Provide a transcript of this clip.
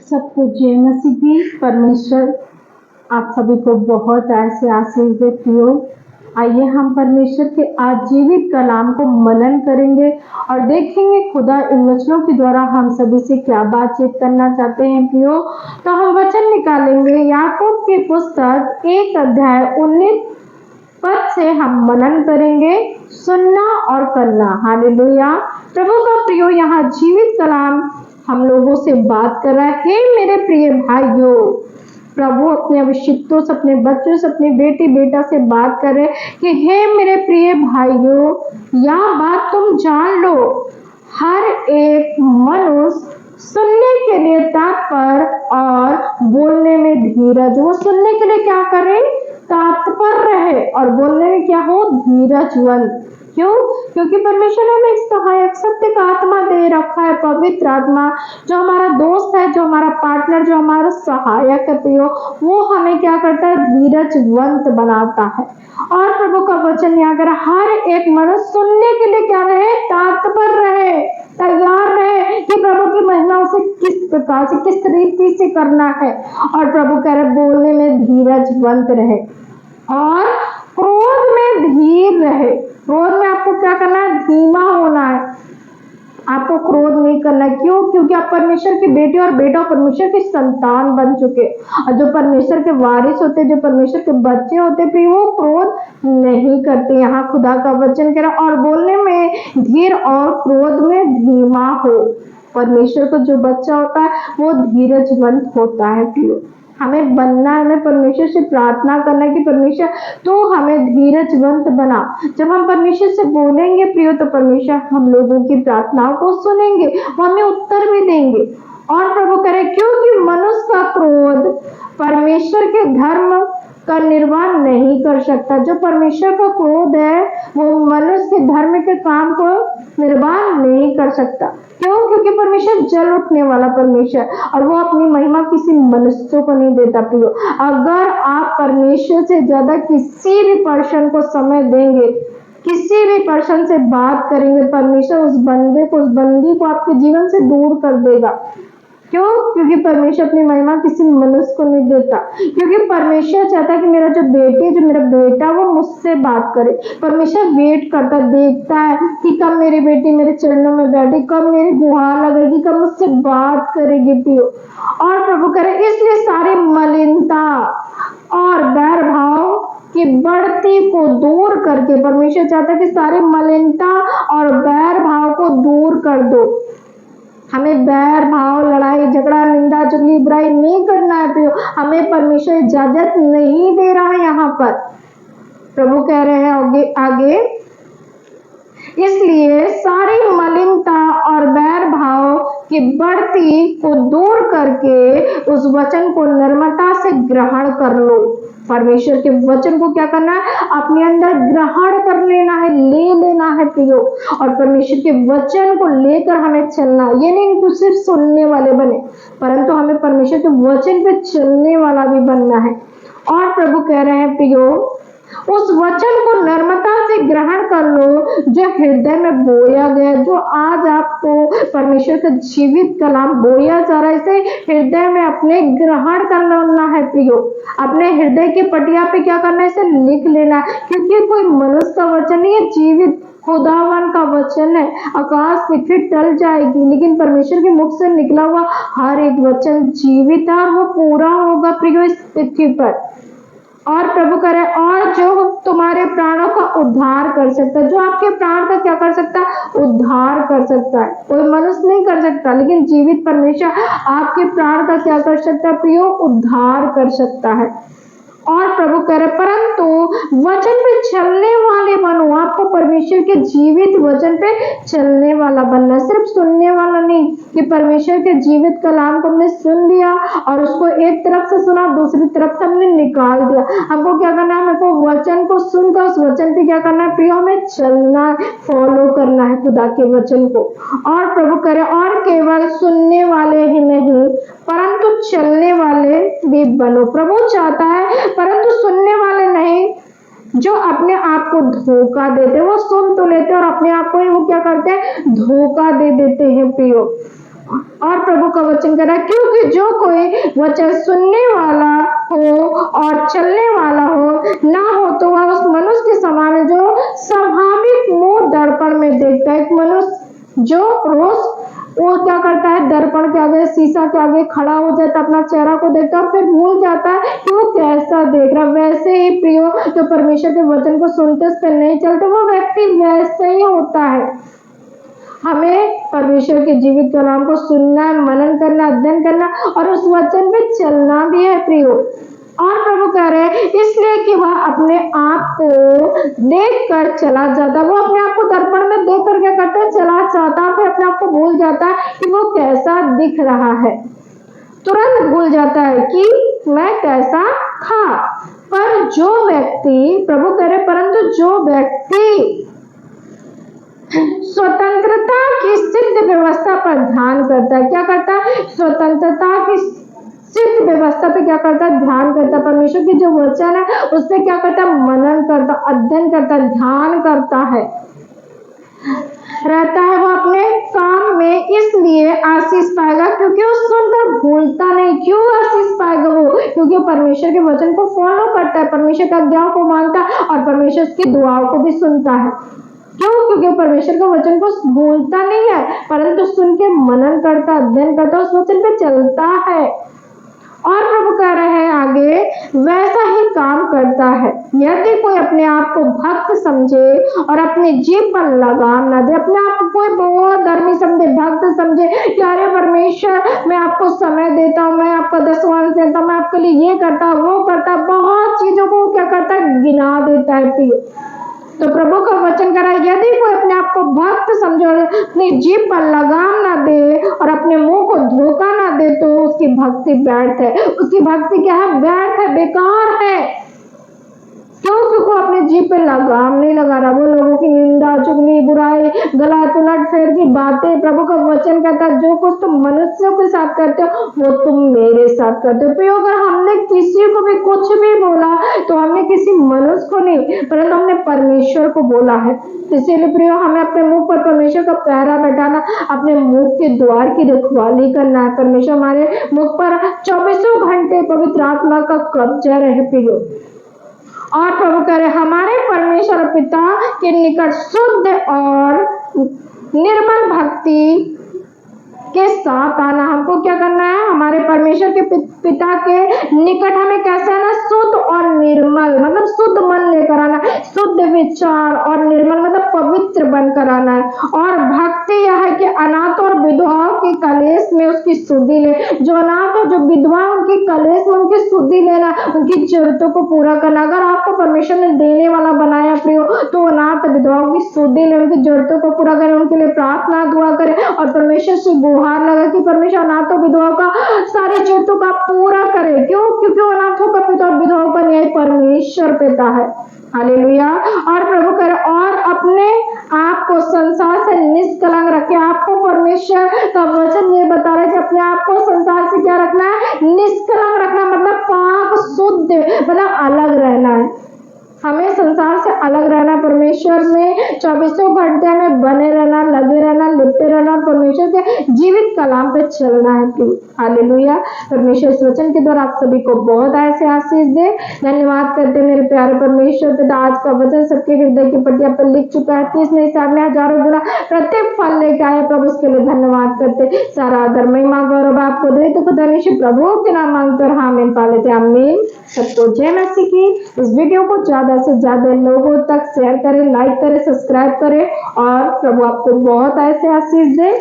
सबको जय मसीह की। परमेश्वर आप सभी को बहुत ऐसे आशीष दे प्रियो। आइए हम परमेश्वर के आजीवित कलाम को मनन करेंगे और देखेंगे खुदा इन वचनों के द्वारा हम सभी से क्या बातचीत करना चाहते हैं प्रियो। तो हम वचन निकालेंगे याकूब की पुस्तक 1 अध्याय 19 पद से हम मनन करेंगे, सुनना और करना। हालेलुया। प्रभु का प्रियो यहाँ जीवित कलाम हम लोगों से बात कर रहा है। हे मेरे प्रिय भाइयों, प्रभु अपने अभिषिक्तों से, अपने बच्चों से, अपने बेटी बेटा से बात कर रहे कि हे मेरे प्रिय भाइयों, यह बात तुम जान लो, हर एक मनुष्य सुनने के लिए तत्पर और बोलने में धीरज। वो सुनने के लिए क्या करे? तत्पर रहे और बोलने में क्या हो? धीरजवंत। क्यों? क्योंकि परमेश्वर ने हमें एक सहायक सत्य का आत्मा दे रखा है, पवित्र आत्मा, जो हमारा दोस्त है, जो हमारा पार्टनर, जो हमारा सहायक है प्रियो। वो हमें क्या करता है? धीरजवंत बनाता है। और प्रभु का वचन यहाँ कर हर एक मनुष्य सुनने के लिए क्या रहे? तत्पर रहे, तैयार रहे कि प्रभु की महिमा उसे किस प्रकार से, किस रीति से करना है। और प्रभु कह रहे बोलने में धीरजवंत रहे और क्रोध में धीर रहे। क्रोध में आपको क्या करना है? धीमा होना है। आपको क्रोध नहीं करना। क्यों? क्योंकि आप परमेश्वर की बेटी और बेटा परमेश्वर की संतान बन चुके। और जो परमेश्वर के वारिस होते, जो परमेश्वर के बच्चे होते, फिर वो क्रोध नहीं करते। यहाँ खुदा का वचन कह रहा और बोलने में धीर और क्रोध में धीमा हो। परमेश्वर को जो बच्चा होता है वो धीरजवंत होता है प्रियो। हमें बनना है, हमें परमेश्वर से प्रार्थना करना है कि परमेश्वर तो हमें धीरजवंत बना। जब हम परमेश्वर से बोलेंगे प्रियो तो परमेश्वर हम लोगों की प्रार्थनाओं को सुनेंगे, वो हमें उत्तर भी देंगे। और प्रभु करे क्योंकि मनुष्य का क्रोध परमेश्वर के धर्म का निर्वाह नहीं कर सकता। जो परमेश्वर का क्रोध है वो मनुष्य के धर्म के काम को निर्वाह नहीं कर सकता। क्यों? क्योंकि परमेश्वर जल उठने वाला परमेश्वर और वो अपनी महिमा किसी मनुष्य को नहीं देता प्रियो। अगर आप परमेश्वर से ज्यादा किसी भी पर्सन को समय देंगे, किसी भी पर्सन से बात करेंगे, परमेश्वर उस बंदे को, उस बंदी को आपके जीवन से दूर कर देगा। क्यों? क्योंकि परमेश्वर अपनी महिमा किसी मनुष्य को नहीं देता। क्योंकि परमेश्वर चाहता है कि मेरा जो बेटी, जो मेरा बेटा, वो मुझसे बात करे। परमेश्वर वेट करता, देखता है कि कब मेरी बेटी मेरे चरणों में बैठे, कब मेरी गुहार लगेगी, कब मुझसे बात करेगी पियो। और प्रभु करे इसलिए सारी मलिनता और बैर भाव की बढ़ती को दूर करके परमेश्वर चाहता है कि सारी मलिनता और बैर भाव को दूर कर दो। हमें बैर भाव, लड़ाई झगड़ा, निंदा चुगली, बुराई नहीं करना है प्रियो। हमें परमेश्वर इजाजत नहीं दे रहा है। यहाँ पर प्रभु कह रहे हैं आगे इसलिए सारी मलिनता और बैर भाव की बढ़ती को दूर करके उस वचन को नम्रता से ग्रहण कर लो। परमेश्वर के वचन को क्या करना है? अपने अंदर ग्रहण कर लेना है, ले लेना है प्रियो। और परमेश्वर के वचन को लेकर हमें चलना। ये नहीं कि सिर्फ सुनने वाले बने, परंतु हमें परमेश्वर के वचन पे चलने वाला भी बनना है। और प्रभु कह रहे हैं प्रियो उस वचन को नम्रता से ग्रहण कर लो जो हृदय में बोया गया, जो आज आपको परमेश्वर का जीवित कलाम बोया जा रहा है। इसे हृदय में अपने ग्रहण करना है प्रियो। अपने हृदय की पटिया पे क्या करना है? इसे लिख लेना है। क्योंकि कोई मनुष्य का वचन नहीं है, जीवित खुदावन का वचन है। आकाश पृथ्वी टल जाएगी लेकिन परमेश्वर के मुख से निकला हुआ हर एक वचन जीवित है और वो पूरा होगा प्रियो इस पृथ्वी पर। और प्रभु करे और जो तुम्हारे प्राणों का उद्धार कर सकता है, जो आपके प्राण का क्या कर सकता है? उद्धार कर सकता है। कोई मनुष्य नहीं कर सकता, लेकिन जीवित परमेश्वर आपके प्राण का क्या कर सकता है प्रियो? उद्धार कर सकता है। और प्रभु करे परंतु वचन पे चलने वाले बनो। आपको परमेश्वर के जीवित वचन पे चलने वाला बनना, सिर्फ सुनने वाला नहीं कि परमेश्वर के जीवित कलाम को हमने सुन लिया और उसको एक तरफ से सुना, दूसरी तरफ से हमने निकाल दिया। हमको क्या करना है? हमको वचन को सुनकर उस वचन पे क्या करना है प्रियो? हमें चलना है, फॉलो करना है खुदा के वचन को। और प्रभु करे और केवल सुनने वाले ही नहीं परंतु चलने वाले भी बनो। प्रभु चाहता है परंतु सुनने वाले नहीं जो अपने आप को धोखा देते। वो सुन तो लेते और अपने आप को ही वो क्या करते हैं? धोखा दे देते हैं प्रियो। और प्रभु का वचन कह रहा है, क्योंकि जो कोई वचन सुनने वाला हो और चलने वाला हो ना हो तो वह उस मनुष्य के समान है जो स्वाभाविक मुंह दर्पण में देखता है। एक मनुष्य जो रोज वो क्या करता है, दर्पण के आगे, शीशा के आगे खड़ा हो जाता, अपना चेहरा को देखता और फिर भूल जाता है कि वो कैसा देख रहा। वैसे ही प्रियो, जो परमेश्वर के वचन को सुनते उस पर नहीं चलते, वो व्यक्ति वैसे ही होता है। हमें परमेश्वर के जीवित कलाम को सुनना, मनन करना, अध्ययन करना और उस वचन पे चलना भी है प्रियो। और प्रभु कह रहे हैं इसलिए कि वह अपने आप को देख कर चला जाता, वो अपने आप को दर्पण में देख कर क्या करता है, चला जाता, फिर अपने आप को भूल जाता है कि वो कैसा दिख रहा है, तुरंत भूल जाता है कि मैं कैसा था। पर जो व्यक्ति, प्रभु कह रहे परंतु जो व्यक्ति स्वतंत्रता की सिद्ध व्यवस्था पर ध्यान करता है, क्या करता है, स्वतंत्रता की सिद्ध व्यवस्था पे क्या करता है, ध्यान करता है। परमेश्वर की जो वचन है उस पे क्या करता है, मनन करता, अध्ययन करता, ध्यान करता है, रहता है। वो अपने काम में इसलिए आशीष पाएगा क्योंकि वो सुनकर भूलता नहीं। क्यों आशीष पाएगा वो? क्योंकि परमेश्वर के वचन को फॉलो करता है, परमेश्वर का आज्ञाओं को मानता है और परमेश्वर की दुआओं को भी सुनता है। क्यों? क्योंकि परमेश्वर के वचन को भूलता नहीं है, परंतु सुन के मनन करता, अध्ययन करता, उस वचन पे चलता है। और प्रभु कह रहे हैं आगे, वैसा ही काम करता है। यदि कोई अपने आप को भक्त समझे और अपने जीव पर लगाम न दे, अपने आप को कोई बहुत धर्मी समझे, भक्त समझे कि अरे परमेश्वर मैं आपको समय देता हूँ, मैं आपका दसवां देता हूँ, मैं आपके लिए ये करता, वो करता, बहुत चीजों को क्या करता है, गिना देता है प्रिय। तो प्रभु का वचन कह रहा है यदि कोई अपने आप को भक्त समझे और अपनी जीभ पर लगाम ना दे और अपने मुंह को धोखा ना दे तो उसकी भक्ति व्यर्थ है। उसकी भक्ति क्या है, व्यर्थ है, बेकार है। क्यों? क्योंकि अपने जीभ पे लगाम नहीं लगा रहा। वो लोगों की निंदा, चुगली, बुराई, गलत उलट फेर की बातें, प्रभु का वचन कहता है जो कुछ तुम मनुष्यों के साथ करते हो वो तुम मेरे साथ करते हो। तो अगर हमने किसी को भी कुछ भी बोला तो हमने किसी मनुष्य को नहीं, परंतु हमने परमेश्वर को बोला है। इसीलिए प्रियो, हमें अपने मुंह पर परमेश्वर का पहरा बैठाना, अपने मुंह के द्वार की रखवाली करना है। परमेश्वर हमारे मुख पर 24 घंटे पवित्र आत्मा का कब्जा रहे प्रियो। और प्रभु कह रहे हमारे परमेश्वर पिता के निकट शुद्ध और निर्मल भक्ति के साथ आना। हमको क्या करना है, हमारे परमेश्वर के पिता के निकट हमें कैसे आना, शुद्ध और निर्मल, मतलब शुद्ध मन लेकर आना, शुद्ध विचार, और निर्मल मतलब पवित्र बनकर आना है। और भक्ति यह है कि अनाथ और विधवाओं के कलेश में उसकी सुधि ले। जो अनाथ और जो विधवा उनकी कलेश में उनकी सुधि लेना, उनकी जरूरतों को पूरा करना। अगर आपको परमेश्वर ने देने वाला बनाया प्रियो तो अनाथ विधवाओं की सुधि ले, उनकी जरूरतों को पूरा करें, उनके लिए प्रार्थना दुआ करें और परमेश्वर से गुहार लगा कि परमेश्वर अनाथों विधवाओं का सारी जरूरतों का पूरा करे। क्यों? क्योंकि अनाथों का पिता और विधवाओं का न्याय परमेश्वर पिता है। हालेलुया। और प्रभु करे और अपने आप को संसार से निष्कलंक रखे। आपको परमेश्वर का वचन ये बता रहा है कि अपने आप को संसार से क्या रखना है, निष्कलंक रखना, मतलब पाक शुद्ध, मतलब अलग रहना है। हमें संसार से अलग रहना, परमेश्वर में 24 घंटे में बने रहना, लगे रहना, लिपटे रहना, परमेश्वर के जीवित कलाम पे चलना है। हालेलुया। परमेश्वर इस वचन के द्वारा आप सभी को बहुत ऐसे आशीष दे। धन्यवाद करते मेरे प्यारे परमेश्वर पिता, आज का वचन सबके हृदय की पटिया पर लिख चुका है, 30 नहीं 60 हजारों गुना प्रत्येक फल लेके आए प्रभु, उसके लिए धन्यवाद करते। सारा आदर महिमा गौरव आपको दे तो धन्यवाद प्रभु के नाम मांगते और आमीन पा लेते। आमीन। सबको जय मसीह की। इस वीडियो को ज्यादा से ज्यादा लोगों तक शेयर करें, लाइक करें, सब्सक्राइब करें और प्रभु आपको बहुत ऐसे आशीष दे।